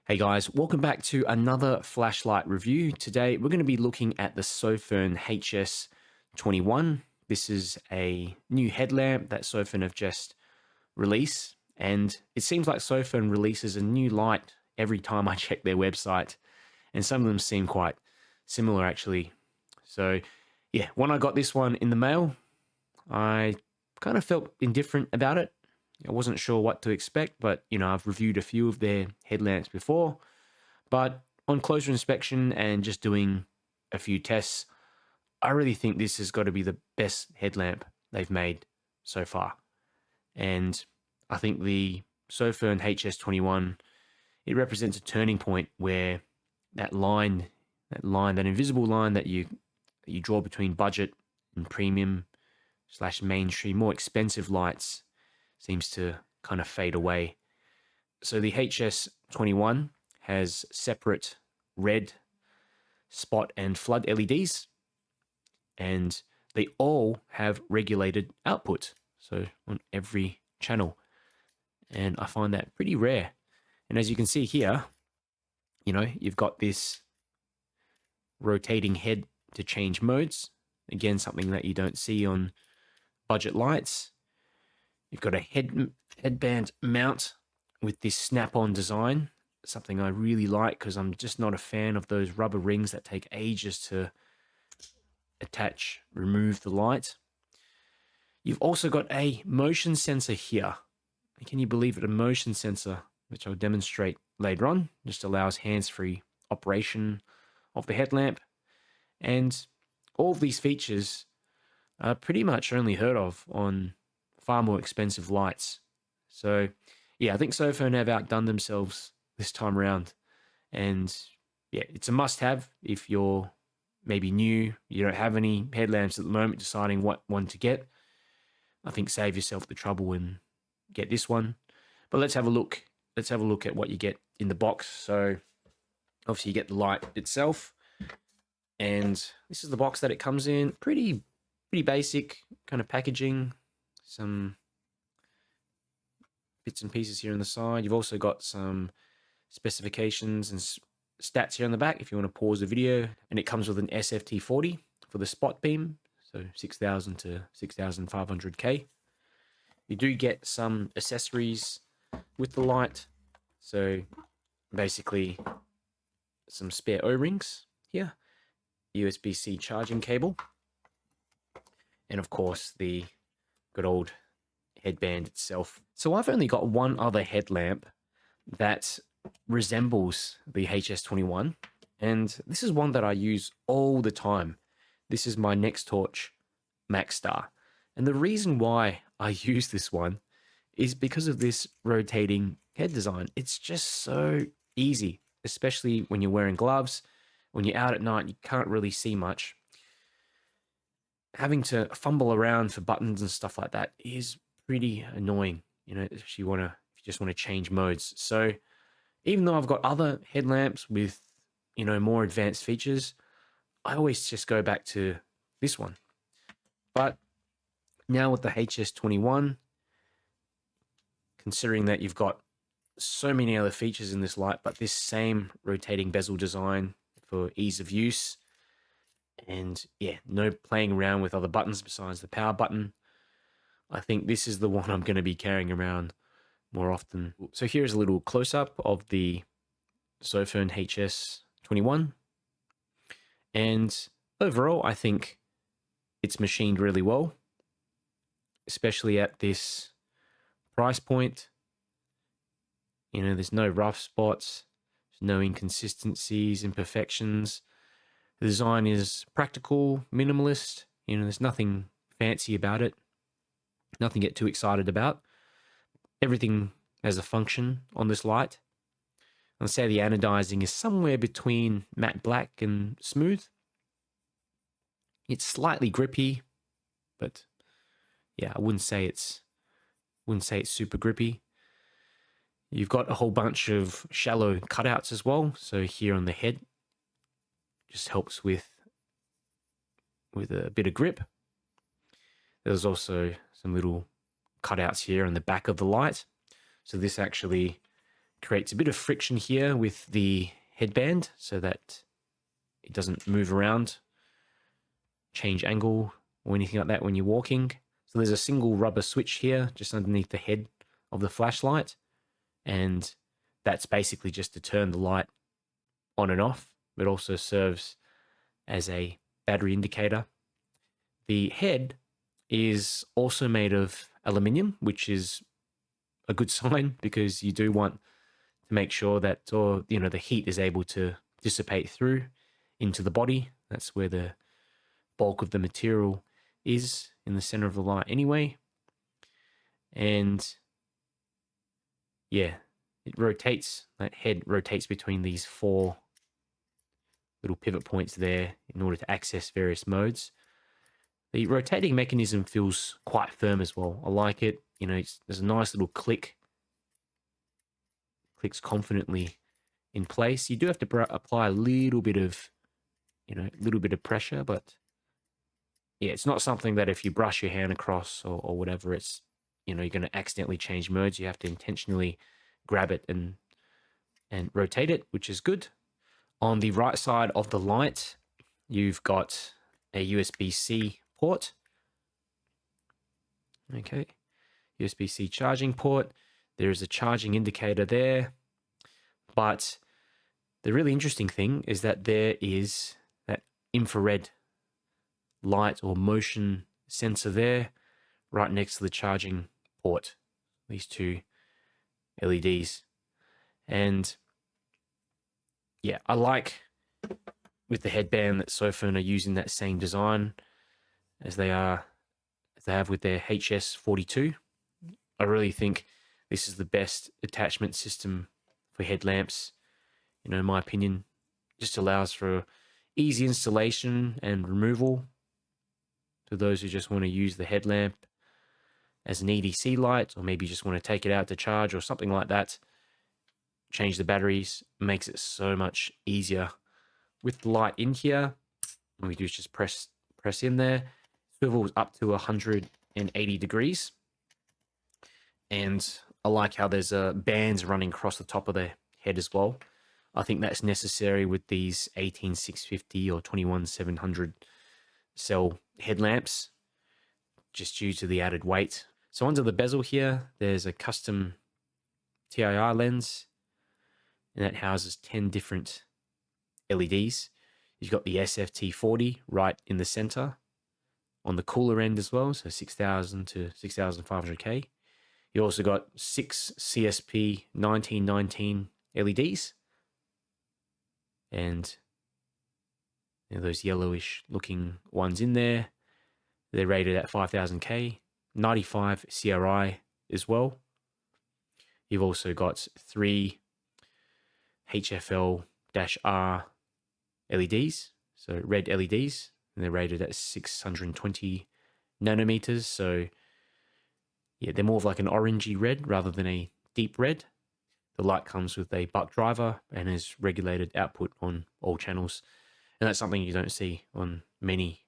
Hey guys, welcome back to another flashlight review. Today we're going to be looking at the Sofirn HS21. This is a new headlamp that Sofirn have just released, and it seems like Sofirn releases a new light every time I check their website, and some of them seem quite similar actually. So yeah, when I got this one in the mail, I kind of felt indifferent about it. I wasn't sure what to expect, but I've reviewed a few of their headlamps before. But on closer inspection and just doing a few tests, I really think this has got to be the best headlamp they've made so far. And I think the Sofirn HS21, it represents a turning point where that invisible line that you draw between budget and premium / mainstream, more expensive lights seems to kind of fade away. So the HS21 has separate red, spot, and flood LEDs, and they all have regulated output, so on every channel. And I find that pretty rare. And as you can see here, you've got this rotating head to change modes. Again, something that you don't see on budget lights. You've got a headband mount with this snap-on design, something I really like because I'm just not a fan of those rubber rings that take ages to remove the light. You've also got a motion sensor here. Can you believe it? A motion sensor, which I'll demonstrate later on, just allows hands-free operation of the headlamp. And all of these features are pretty much only heard of on far more expensive lights. So yeah, I think Sofirn have outdone themselves this time around. And yeah, it's a must-have if you're maybe new, you don't have any headlamps at the moment, deciding what one to get. I think save yourself the trouble and get this one. But let's have a look. Let's have a look at what you get in the box. So obviously you get the light itself, and this is the box that it comes in. Pretty basic kind of packaging. Some bits and pieces here on the side. You've also got some specifications and stats here on the back if you want to pause the video. And it comes with an SFT40 for the spot beam, so 6,000 to 6,500 K. You do get some accessories with the light. So basically some spare O-rings here, USB-C charging cable, and of course the good old headband itself. So I've only got one other headlamp that resembles the HS21, and this is one that I use all the time. This is my Nextorch Max Star, and the reason why I use this one is because of this rotating head design. It's just so easy, especially when you're wearing gloves. When you're out at night, you can't really see much. Having to fumble around for buttons and stuff like that is pretty annoying, if you just want to change modes. So even though I've got other headlamps with, more advanced features, I always just go back to this one. But now with the HS21, considering that you've got so many other features in this light, but this same rotating bezel design for ease of use, and yeah, no playing around with other buttons besides the power button, I think this is the one I'm going to be carrying around more often. So here's a little close-up of the Sofirn HS21. And overall, I think it's machined really well, especially at this price point. There's no rough spots, there's no inconsistencies, imperfections. The design is practical, minimalist. There's nothing fancy about it. Nothing to get too excited about. Everything has a function on this light. I'd say the anodizing is somewhere between matte black and smooth. It's slightly grippy, but yeah, I wouldn't say it's super grippy. You've got a whole bunch of shallow cutouts as well. So here on the head, just helps with a bit of grip. There's also some little cutouts here on the back of the light. So this actually creates a bit of friction here with the headband so that it doesn't move around, change angle, or anything like that when you're walking. So there's a single rubber switch here just underneath the head of the flashlight, and that's basically just to turn the light on and off. It also serves as a battery indicator. The head is also made of aluminium, which is a good sign because you do want to make sure that the heat is able to dissipate through into the body. That's where the bulk of the material is, in the center of the light anyway. And yeah, it rotates, that head rotates between these 4 little pivot points there in order to access various modes. The rotating mechanism feels quite firm as well. I like it. There's a nice little click. Clicks confidently in place. You do have to apply a little bit of, pressure, but yeah, it's not something that if you brush your hand across or whatever, it's, you're going to accidentally change modes. You have to intentionally grab it and rotate it, which is good. On the right side of the light, you've got a USB-C port. Okay, USB-C charging port. There is a charging indicator there. But the really interesting thing is that there is that infrared light or motion sensor there right next to the charging port, these 2 LEDs. And yeah, I like with the headband that Sofirn are using that same design as they have with their HS22. I really think this is the best attachment system for headlamps, in my opinion. Just allows for easy installation and removal to those who just want to use the headlamp as an EDC light, or maybe just want to take it out to charge or something like that. Change the batteries, makes it so much easier. With the light in here, all we do is just press in there. Swivels up to 180 degrees. And I like how there's bands running across the top of the head as well. I think that's necessary with these 18650 or 21700 cell headlamps, just due to the added weight. So under the bezel here, there's a custom TIR lens, and that houses 10 different LEDs. You've got the SFT40 right in the center on the cooler end as well, so 6000 to 6500K. You also got 6 CSP 1919 LEDs, and those yellowish looking ones in there, they're rated at 5000K, 95 CRI as well. You've also got 3 HFL-R LEDs, so red LEDs, and they're rated at 620 nanometers. So yeah, they're more of like an orangey red rather than a deep red. The light comes with a buck driver and has regulated output on all channels. And that's something you don't see on many,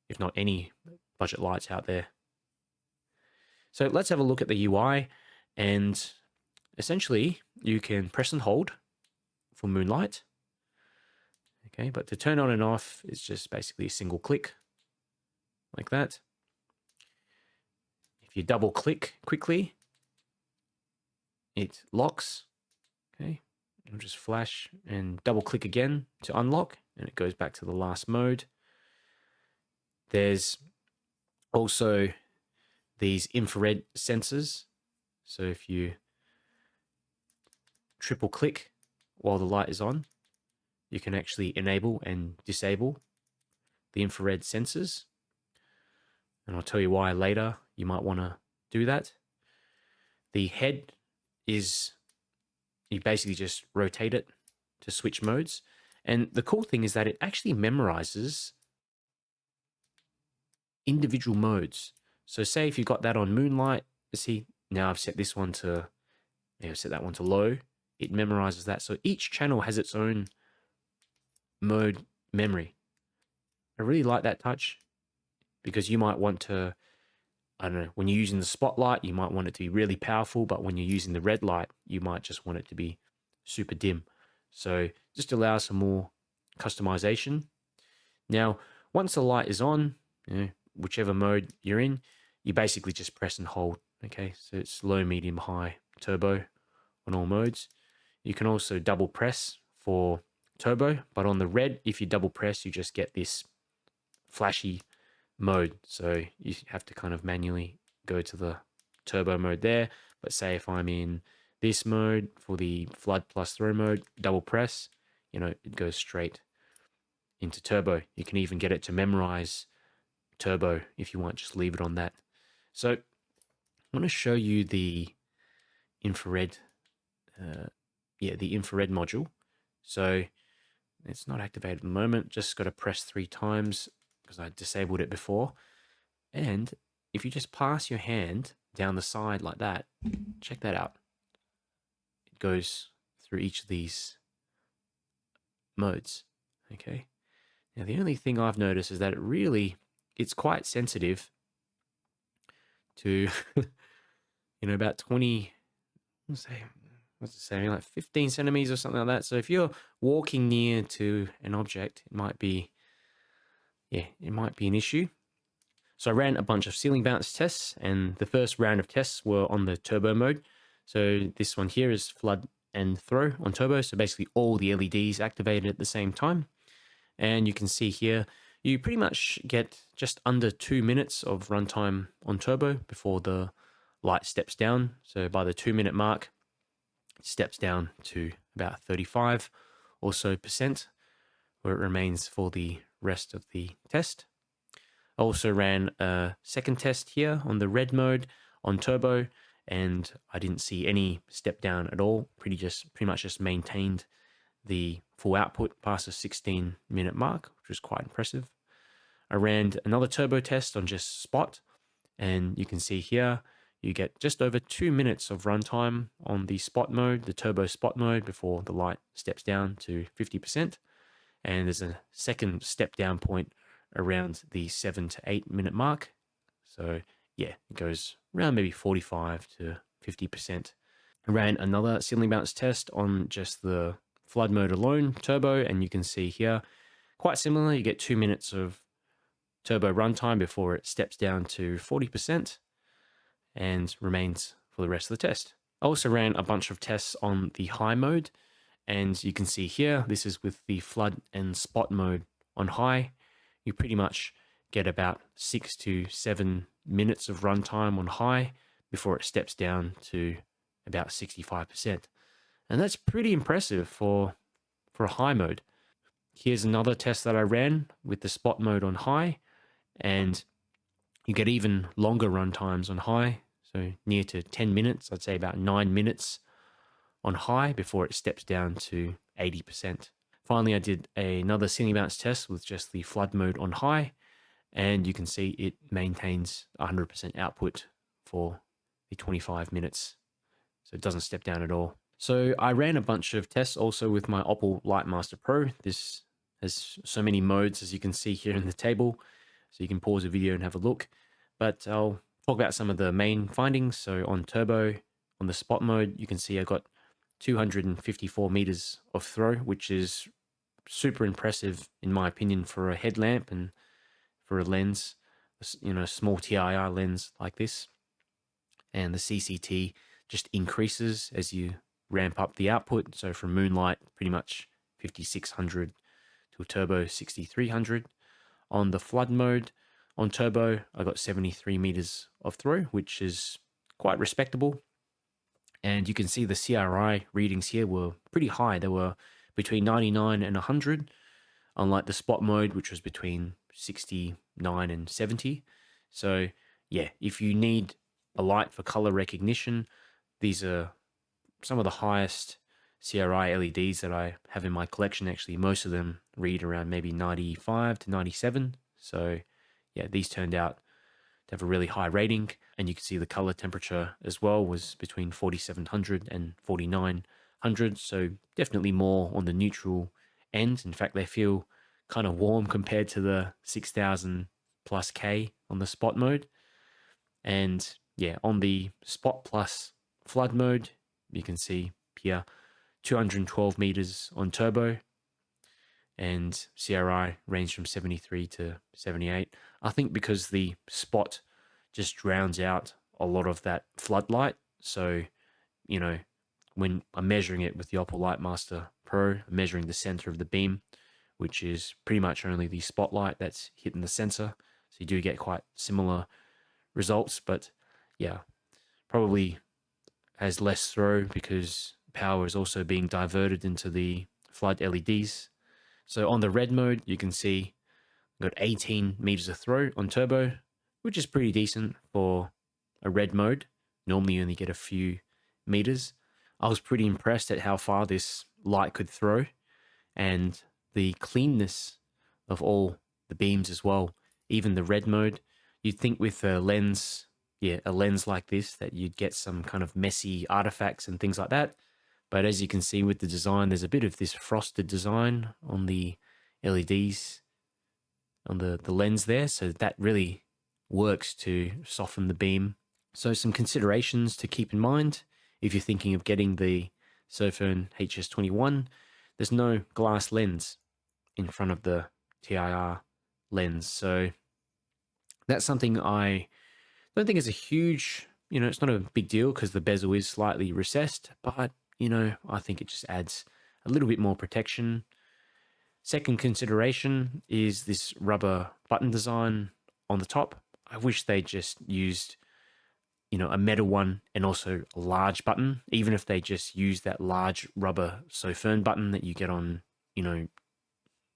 if not any, budget lights out there. So let's have a look at the UI. And essentially, you can press and hold for moonlight. Okay, but to turn on and off, it's just basically a single click, like that. If you double click quickly, it locks. Okay, I'll just flash and double click again to unlock, and it goes back to the last mode. There's also these infrared sensors. So if you triple click while the light is on, you can actually enable and disable the infrared sensors. And I'll tell you why later you might want to do that. The head is, you basically just rotate it to switch modes. And the cool thing is that it actually memorizes individual modes. So say if you got that on moonlight, see, now I've set this one to, I've set that one to low. It memorizes that. So each channel has its own mode memory. I really like that touch because you might want to I don't know, when you're using the spotlight, you might want it to be really powerful, but when you're using the red light, you might just want it to be super dim. So just allows some more customization. Now, once the light is on, whichever mode you're in, you basically just press and hold. Okay, so it's low, medium, high, turbo on all modes. You can also double press for turbo, but on the red, if you double press, you just get this flashy mode. So you have to kind of manually go to the turbo mode there. But say if I'm in this mode for the flood plus throw mode, double press, it goes straight into turbo. You can even get it to memorize turbo if you want, just leave it on that. So I want to show you the infrared, the infrared module. So it's not activated at the moment, just got to press 3 times because I disabled it before. And if you just pass your hand down the side like that, check that out. It goes through each of these modes, okay? Now, the only thing I've noticed is that it's quite sensitive to, about 20, what's it say, like 15 centimeters or something like that. So if you're walking near to an object, it might be an issue. So I ran a bunch of ceiling bounce tests, and the first round of tests were on the turbo mode. So this one here is flood and throw on turbo. So basically all the LEDs activated at the same time. And you can see here, you pretty much get just under 2 minutes of runtime on turbo before the light steps down. So by the 2-minute mark, it steps down to about 35 or so %, where it remains for the rest of the test. I also ran a second test here on the red mode on turbo, and I didn't see any step down at all. Pretty much just maintained the full output past the 16-minute mark, which was quite impressive. I ran another turbo test on just spot, and you can see here you get just over 2 minutes of runtime on the spot mode, the turbo spot mode, before the light steps down to 50%. And there's a second step down point around the 7 to 8 minute mark. So yeah, it goes around maybe 45 to 50%. I ran another ceiling bounce test on just the flood mode alone, turbo, and you can see here, quite similar, you get 2 minutes of turbo runtime before it steps down to 40% and remains for the rest of the test. I also ran a bunch of tests on the high mode, and you can see here, this is with the flood and spot mode on high. You pretty much get about 6 to 7 minutes of runtime on high before it steps down to about 65%. And that's pretty impressive for a high mode. Here's another test that I ran with the spot mode on high, and you get even longer run times on high, so near to 10 minutes, I'd say about 9 minutes on high before it steps down to 80%. Finally, I did another ceiling bounce test with just the flood mode on high, and you can see it maintains 100% output for the 25 minutes, so it doesn't step down at all. So I ran a bunch of tests also with my Opal Lightmaster Pro. This has so many modes, as you can see here in the table, so you can pause the video and have a look. But I'll talk about some of the main findings. So on turbo, on the spot mode, you can see I got 254 meters of throw, which is super impressive in my opinion for a headlamp and for a lens, small TIR lens like this. And the CCT just increases as you ramp up the output. So from moonlight, pretty much 5600 to a turbo 6300. On the flood mode, on turbo, I got 73 meters of throw, which is quite respectable. And you can see the CRI readings here were pretty high. They were between 99 and 100, unlike the spot mode, which was between 69 and 70. So yeah, if you need a light for color recognition, these are some of the highest CRI LEDs that I have in my collection. Actually, most of them read around maybe 95 to 97. So yeah, these turned out to have a really high rating. And you can see the color temperature as well was between 4700 and 4900. So definitely more on the neutral end. In fact, they feel kind of warm compared to the 6000 plus K on the spot mode. And yeah, on the Spot Plus flood mode, you can see here 212 meters on turbo, and CRI range from 73 to 78. I think because the Spot just drowns out a lot of that floodlight. So, when I'm measuring it with the Oppo Lightmaster Pro, I'm measuring the center of the beam, which is pretty much only the spotlight that's hitting the sensor. So you do get quite similar results, but yeah, probably has less throw because power is also being diverted into the flood LEDs. So on the red mode, you can see I've got 18 meters of throw on turbo, which is pretty decent for a red mode. Normally you only get a few meters. I was pretty impressed at how far this light could throw and the cleanness of all the beams as well. Even the red mode, you'd think with a lens like this that you'd get some kind of messy artifacts and things like that. But as you can see with the design, there's a bit of this frosted design on the LEDs on the lens there. So that really works to soften the beam. So some considerations to keep in mind if you're thinking of getting the Sofirn HS21, there's no glass lens in front of the TIR lens. So that's something I don't think is a huge, it's not a big deal because the bezel is slightly recessed, but, I think it just adds a little bit more protection. Second consideration is this rubber button design on the top. I wish they just used, a metal one and also a large button, even if they just use that large rubber Sofirn button that you get on,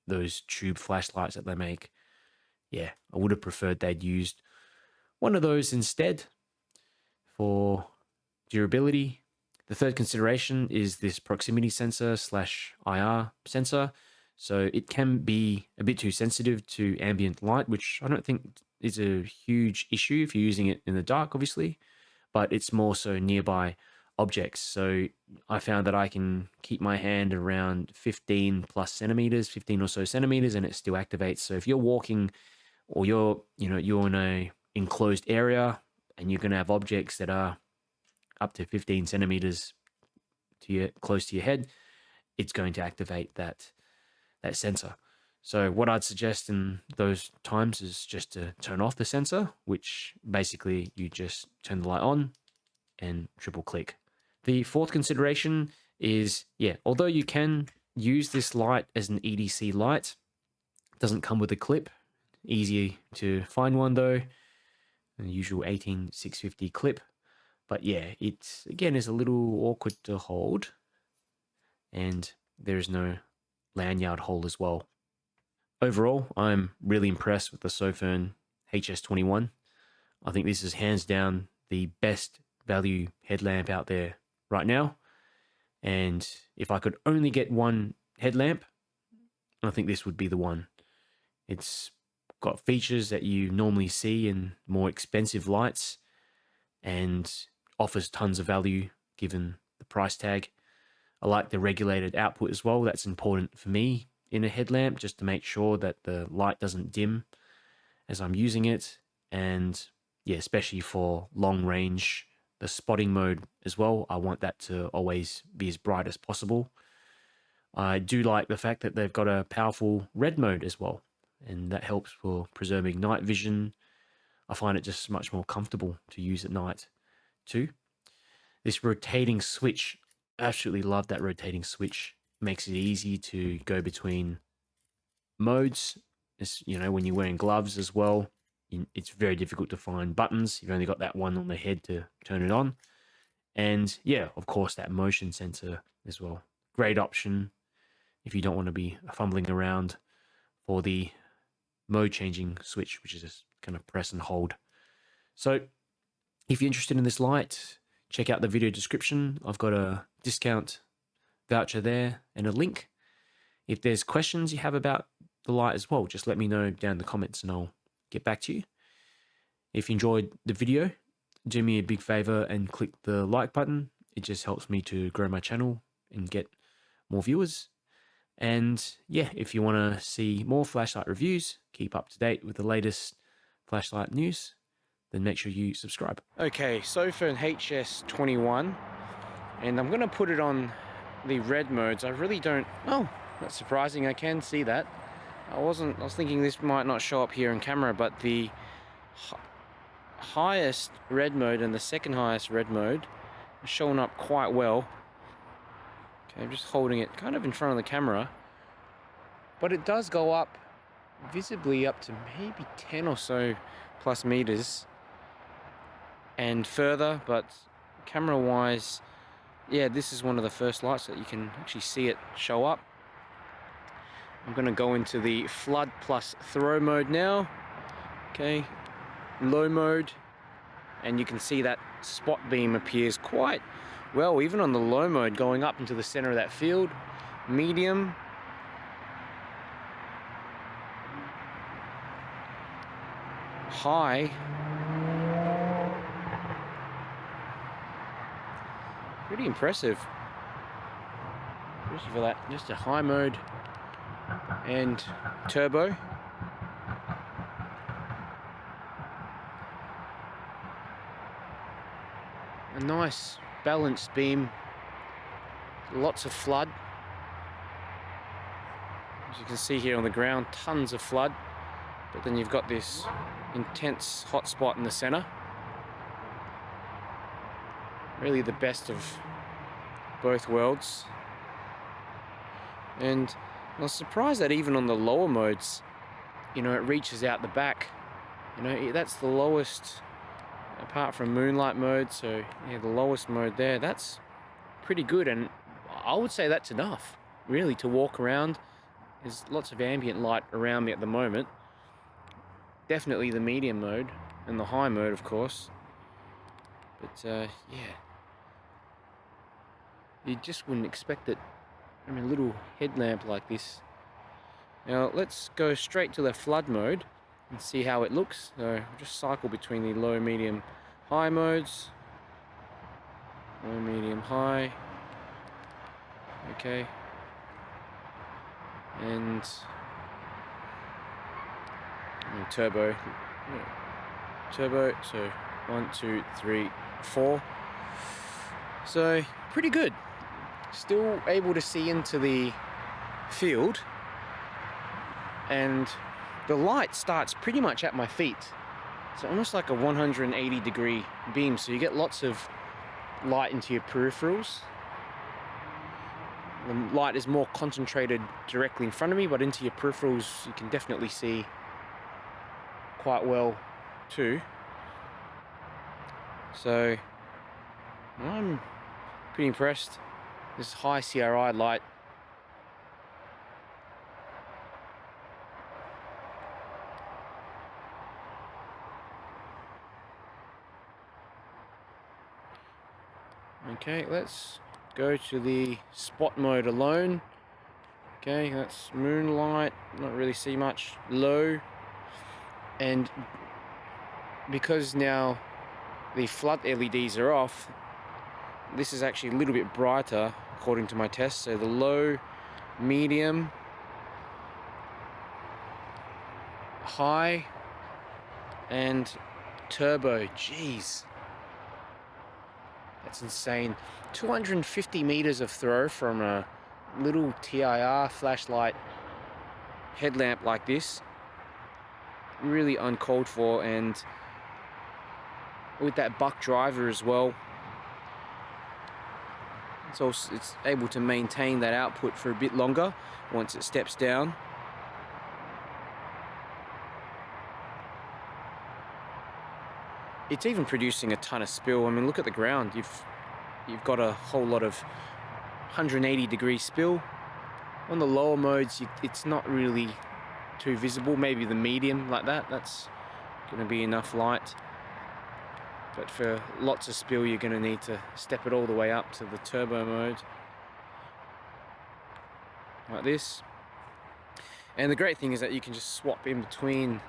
those tube flashlights that they make. Yeah, I would have preferred they'd used one of those instead for durability. The third consideration is this proximity sensor / IR sensor. So it can be a bit too sensitive to ambient light, which I don't think is a huge issue if you're using it in the dark, obviously, but it's more so nearby objects. So I found that I can keep my hand around 15 plus centimeters, 15 or so centimeters, and it still activates. So if you're walking or you're in a enclosed area and you're going to have objects that are up to 15 centimeters close to your head, it's going to activate that sensor. So what I'd suggest in those times is just to turn off the sensor, which basically you just turn the light on and triple click. The fourth consideration is, although you can use this light as an EDC light, it doesn't come with a clip. Easy to find one though, the usual 18650 clip. But it again is a little awkward to hold, and there is no lanyard hole as well. Overall, I'm really impressed with the Sofirn HS21. I think this is hands down the best value headlamp out there right now. And if I could only get one headlamp, I think this would be the one. It's got features that you normally see in more expensive lights and offers tons of value given the price tag. I like the regulated output as well. That's important for me in a headlamp, just to make sure that the light doesn't dim as I'm using it. And especially for long range, the spotting mode as well, I want that to always be as bright as possible. I do like the fact that they've got a powerful red mode as well, and that helps for preserving night vision. I find it just much more comfortable to use at night too. This rotating switch, absolutely love that rotating switch. Makes it easy to go between modes. When you're wearing gloves as well, it's very difficult to find buttons. You've only got that one on the head to turn it on. And of course, that motion sensor as well. Great option if you don't want to be fumbling around for the mode changing switch, which is just kind of press and hold. So if you're interested in this light, check out the video description. I've got a discount voucher there and a link. If there's questions you have about the light as well, just let me know down in the comments and I'll get back to you. If you enjoyed the video, do me a big favor and click the like button. It just helps me to grow my channel and get more viewers. And if you want to see more flashlight reviews, keep up to date with the latest flashlight news, then make sure you subscribe. Okay, Sofirn HS21, and I'm going to put it on the red modes. I really don't... Oh, that's surprising. I can see that. I was thinking this might not show up here in camera, but the highest red mode and the second highest red mode are showing up quite well. Okay, I'm just holding it kind of in front of the camera, but it does go up visibly up to maybe 10 or so plus meters and further, but camera wise, yeah, this is one of the first lights that you can actually see it show up. I'm going to go into the flood plus throw mode now. Okay, low mode, and you can see that spot beam appears quite well, even on the low mode, going up into the center of that field. Medium, high, pretty impressive. Especially for that, just a high mode and turbo. A nice balanced beam, lots of flood. As you can see here on the ground, tons of flood, but then you've got this intense hot spot in the center. Really the best of both worlds. And I was surprised that even on the lower modes, you know, it reaches out the back. You know, that's the lowest, apart from moonlight mode, so yeah, the lowest mode there, that's pretty good, and I would say that's enough, really, to walk around. There's lots of ambient light around me at the moment. Definitely the medium mode, and the high mode, of course. But, yeah. You just wouldn't expect it. I mean, a little headlamp like this. Now let's go straight to the flood mode and see how it looks. So I'll just cycle between the low, medium, high modes. Low, medium, high. Okay. And turbo. Turbo. So 1, 2, 3, 4. So pretty good. Still able to see into the field, and the light starts pretty much at my feet. It's almost like a 180-degree beam, so you get lots of light into your peripherals. The light is more concentrated directly in front of me, but into your peripherals you can definitely see quite well too. So I'm pretty impressed. This high CRI light. Okay, let's go to the spot mode alone. Okay, that's moonlight, not really see much. Low, and because now the flood LEDs are off, this is actually a little bit brighter according to my test. So the low, medium, high, and turbo. Jeez, that's insane. 250 meters of throw from a little TIR flashlight headlamp like this. Really uncalled for, and with that buck driver as well, it's able to maintain that output for a bit longer once it steps down. It's even producing a ton of spill. I mean, look at the ground. You've got a whole lot of 180-degree spill. On the lower modes, it's not really too visible. Maybe the medium like that, that's going to be enough light. But for lots of spill, you're going to need to step it all the way up to the turbo mode, like this. And the great thing is that you can just swap in between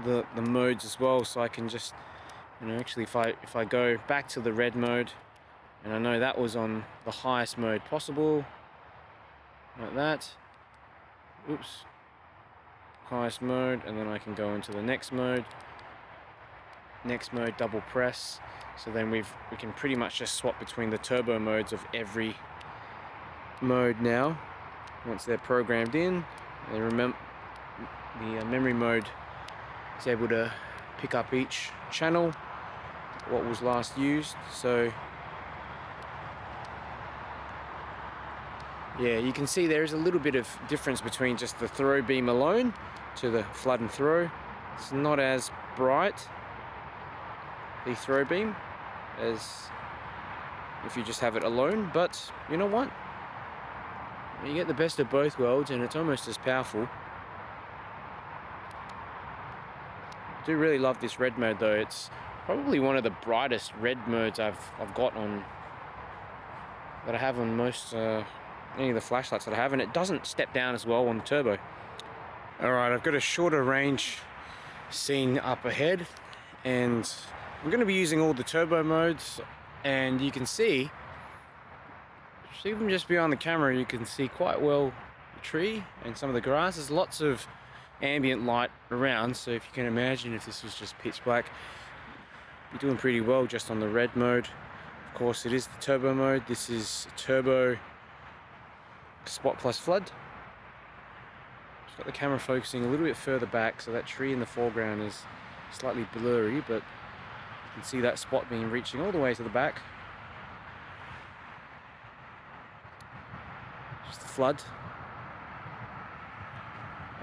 the modes as well. So I can just, you know, actually if I go back to the red mode, and I know that was on the highest mode possible, like that. Oops. Highest mode, and then I can go into the next mode. next mode double press. So then we can pretty much just swap between the turbo modes of every mode now. Once they're programmed in, and remember the memory mode is able to pick up each channel, what was last used. So yeah, you can see there is a little bit of difference between just the throw beam alone to the flood and throw. It's not as bright, the throw beam, as if you just have it alone, but you know what? You get the best of both worlds and it's almost as powerful. I do really love this red mode though. It's probably one of the brightest red modes I've got on, that I have on most any of the flashlights that I have, and it doesn't step down as well on the turbo. Alright, I've got a shorter range scene up ahead, and I'm going to be using all the turbo modes, and you can see, even just behind the camera, you can see quite well the tree and some of the grass. There's lots of ambient light around, so if you can imagine if this was just pitch black, you're doing pretty well just on the red mode. Of course, it is the turbo mode. This is turbo spot plus flood. Just got the camera focusing a little bit further back, so that tree in the foreground is slightly blurry, but you can see that spot being reaching all the way to the back. Just the flood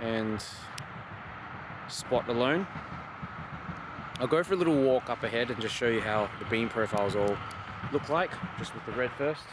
and spot alone. I'll go for a little walk up ahead and just show you how the beam profiles all look like, just with the red first.